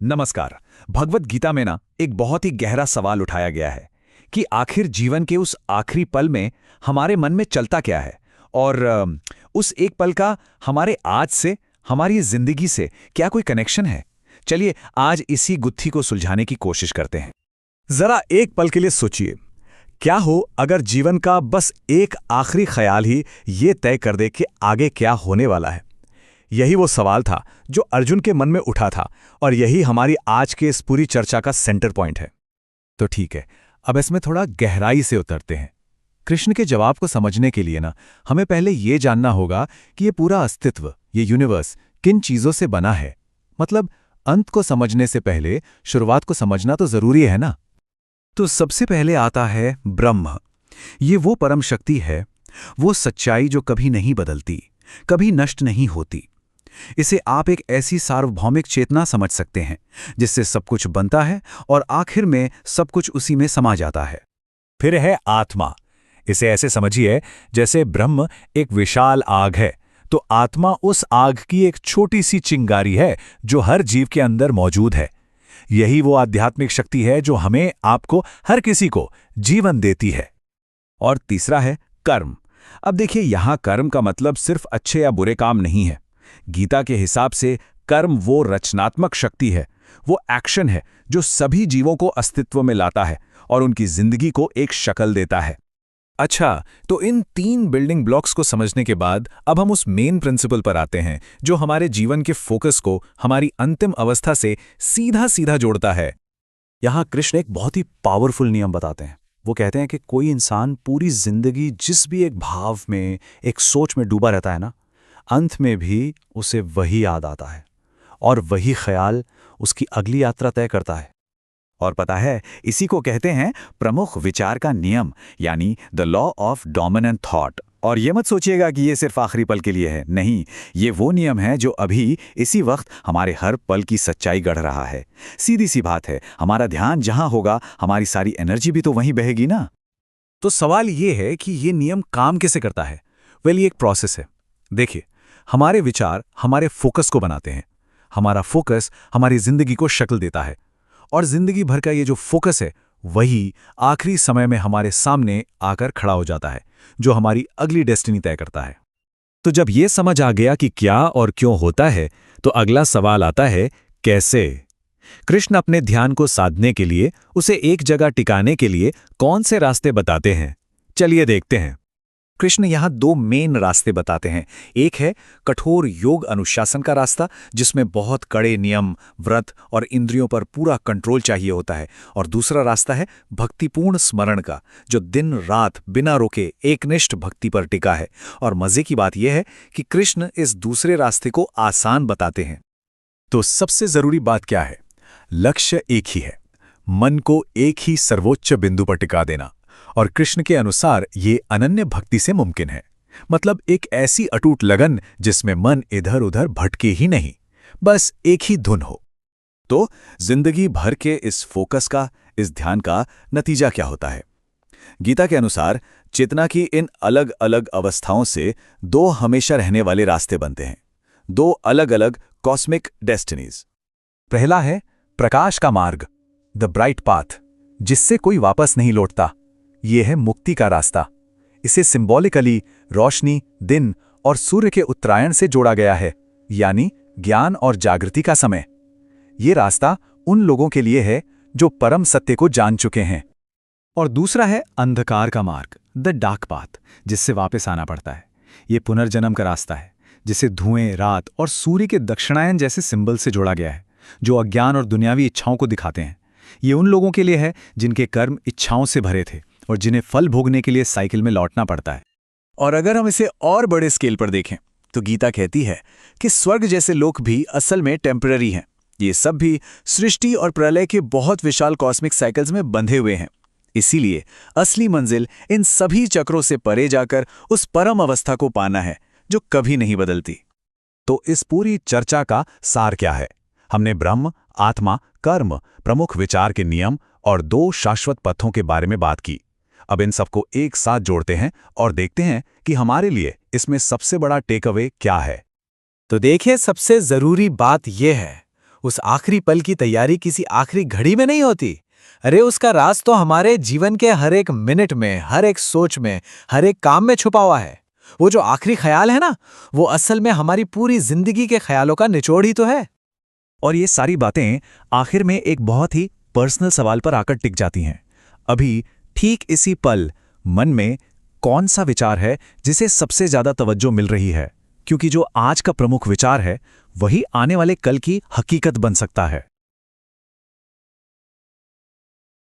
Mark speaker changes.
Speaker 1: नमस्कार। भगवत गीता में एक बहुत ही गहरा सवाल उठाया गया है कि आखिर जीवन के उस आखिरी पल में हमारे मन में चलता क्या है और उस एक पल का हमारे आज से, हमारी जिंदगी से क्या कोई कनेक्शन है। चलिए आज इसी गुत्थी को सुलझाने की कोशिश करते हैं।
Speaker 2: जरा एक पल के लिए सोचिए, क्या हो अगर जीवन का बस एक आखिरी ख्याल ही ये तय कर दे कि आगे क्या होने वाला है। यही वो सवाल था जो अर्जुन के मन में उठा था और यही हमारी आज के इस पूरी चर्चा का सेंटर पॉइंट है।
Speaker 1: तो ठीक है, अब इसमें थोड़ा गहराई से उतरते हैं। कृष्ण के जवाब को समझने के लिए हमें पहले ये जानना होगा कि ये पूरा अस्तित्व, ये यूनिवर्स किन चीजों से बना है। मतलब अंत को समझने से पहले शुरुआत को समझना तो जरूरी है ना। तो सबसे पहले आता है ब्रह्म। ये वो परम शक्ति है, वो सच्चाई जो कभी नहीं बदलती, कभी नष्ट नहीं होती। इसे आप एक ऐसी सार्वभौमिक चेतना समझ सकते हैं जिससे सब कुछ बनता है और आखिर में सब कुछ उसी में समा जाता है।
Speaker 2: फिर है आत्मा। इसे ऐसे समझिए जैसे ब्रह्म एक विशाल आग है, तो आत्मा उस आग की एक छोटी सी चिंगारी है जो हर जीव के अंदर मौजूद है। यही वो आध्यात्मिक शक्ति है जो हमें, आपको, हर किसी को जीवन देती है।
Speaker 1: और तीसरा है कर्म। अब देखिए, यहां कर्म का मतलब सिर्फ अच्छे या बुरे काम नहीं है। गीता के हिसाब से कर्म वो रचनात्मक शक्ति है, वो एक्शन है जो सभी जीवों को अस्तित्व में लाता है और उनकी जिंदगी को एक शक्ल देता है। अच्छा, तो इन 3 बिल्डिंग ब्लॉक्स को समझने के बाद अब हम उस मेन प्रिंसिपल पर आते हैं जो हमारे जीवन के फोकस को हमारी अंतिम अवस्था से सीधा सीधा जोड़ता है।
Speaker 2: यहाँ कृष्ण एक बहुत ही पावरफुल नियम बताते हैं। वो कहते हैं कि कोई इंसान पूरी जिंदगी जिस भी एक भाव में, एक सोच में डूबा रहता है ना, अंत में भी उसे वही याद आता है और वही ख्याल उसकी अगली यात्रा तय करता है।
Speaker 1: और पता है, इसी को कहते हैं प्रमुख विचार का नियम, यानी the law of dominant thought. और ये मत सोचिएगा कि ये सिर्फ आखिरी पल के लिए है, नहीं, ये वो नियम है जो अभी इसी वक्त हमारे हर पल की सच्चाई गढ़ रहा है। सीधी सी बात है, हमारा ध्यान जहां होगा हमारी सारी एनर्जी भी तो वहीं बहेगी ना।
Speaker 2: तो सवाल ये है कि ये नियम काम कैसे करता है। ये एक प्रोसेस है। देखिए, हमारे विचार हमारे फोकस को बनाते हैं, हमारा फोकस हमारी जिंदगी को शक्ल देता है और जिंदगी भर का ये जो फोकस है वही आखिरी समय में हमारे सामने आकर खड़ा हो जाता है, जो हमारी अगली डेस्टिनी तय करता है।
Speaker 1: तो जब ये समझ आ गया कि क्या और क्यों होता है, तो अगला सवाल आता है कैसे। कृष्ण अपने ध्यान को साधने के लिए, उसे एक जगह टिकाने के लिए कौन से रास्ते बताते हैं, चलिए देखते हैं। कृष्ण यहाँ 2 मेन रास्ते बताते हैं। एक है कठोर योग अनुशासन का रास्ता, जिसमें बहुत कड़े नियम, व्रत और इंद्रियों पर पूरा कंट्रोल चाहिए होता है। और दूसरा रास्ता है भक्तिपूर्ण स्मरण का, जो दिन रात बिना रोके एकनिष्ठ भक्ति पर टिका है। और मजे की बात यह है कि कृष्ण इस दूसरे रास्ते को आसान बताते हैं।
Speaker 2: तो सबसे जरूरी बात क्या है? लक्ष्य एक ही है, मन को एक ही सर्वोच्च बिंदु पर टिका देना। और कृष्ण के अनुसार ये अनन्य भक्ति से मुमकिन है। मतलब एक ऐसी अटूट लगन जिसमें मन इधर उधर भटके ही नहीं, बस एक ही धुन हो।
Speaker 1: तो जिंदगी भर के इस फोकस का, इस ध्यान का नतीजा क्या होता है? गीता के अनुसार चेतना की इन अलग अलग अवस्थाओं से 2 हमेशा रहने वाले रास्ते बनते हैं, 2 अलग अलग कॉस्मिक डेस्टिनीज।
Speaker 2: पहला है प्रकाश का मार्ग, द ब्राइट पाथ, जिससे कोई वापस नहीं लौटता। ये है मुक्ति का रास्ता। इसे सिंबॉलिकली रोशनी, दिन और सूर्य के उत्तरायण से जोड़ा गया है, यानी ज्ञान और जागृति का समय। ये रास्ता उन लोगों के लिए है जो परम सत्य को जान चुके हैं।
Speaker 1: और दूसरा है अंधकार का मार्ग, द डार्क पाथ, जिससे वापस आना पड़ता है। ये पुनर्जन्म का रास्ता है, जिसे धुएं, रात और सूर्य के दक्षिणायन जैसे सिंबल से जोड़ा गया है, जो अज्ञान और दुनियावी इच्छाओं को दिखाते हैं। ये उन लोगों के लिए है जिनके कर्म इच्छाओं से भरे थे और जिन्हें फल भोगने के लिए साइकिल में लौटना पड़ता है।
Speaker 2: और अगर हम इसे और बड़े स्केल पर देखें तो गीता कहती है कि स्वर्ग जैसे लोक भी असल में टेम्पररी हैं। ये सब भी सृष्टि और प्रलय के बहुत विशाल कॉस्मिक साइकिल्स में बंधे हुए हैं। इसीलिए असली मंजिल इन सभी चक्रों से परे जाकर उस परम अवस्था को पाना है जो कभी नहीं बदलती।
Speaker 1: तो इस पूरी चर्चा का सार क्या है? हमने ब्रह्म, आत्मा, कर्म, प्रमुख विचार के नियम और 2 शाश्वत पथों के बारे में बात की। अब इन सबको एक साथ जोड़ते हैं और देखते हैं कि हमारे लिए इसमें सबसे बड़ा टेक अवे क्या है।
Speaker 2: तो देखिए, सबसे जरूरी बात यह है,
Speaker 3: उस आखिरी पल की तैयारी किसी आखिरी घड़ी में नहीं होती। अरे उसका राज तो हमारे जीवन के हर एक मिनट में, हर एक सोच में, हर एक काम में छुपा हुआ है। वो जो आखिरी ख्याल है ना, वो असल में हमारी पूरी जिंदगी के ख्यालों का निचोड़ ही तो है।
Speaker 1: और ये सारी बातें आखिर में एक बहुत ही पर्सनल सवाल पर आकर टिक जाती हैं। अभी ठीक इसी पल मन में कौन सा विचार है जिसे सबसे ज्यादा तवज्जो मिल रही है? क्योंकि जो आज का प्रमुख विचार है वही आने वाले कल की हकीकत बन सकता है।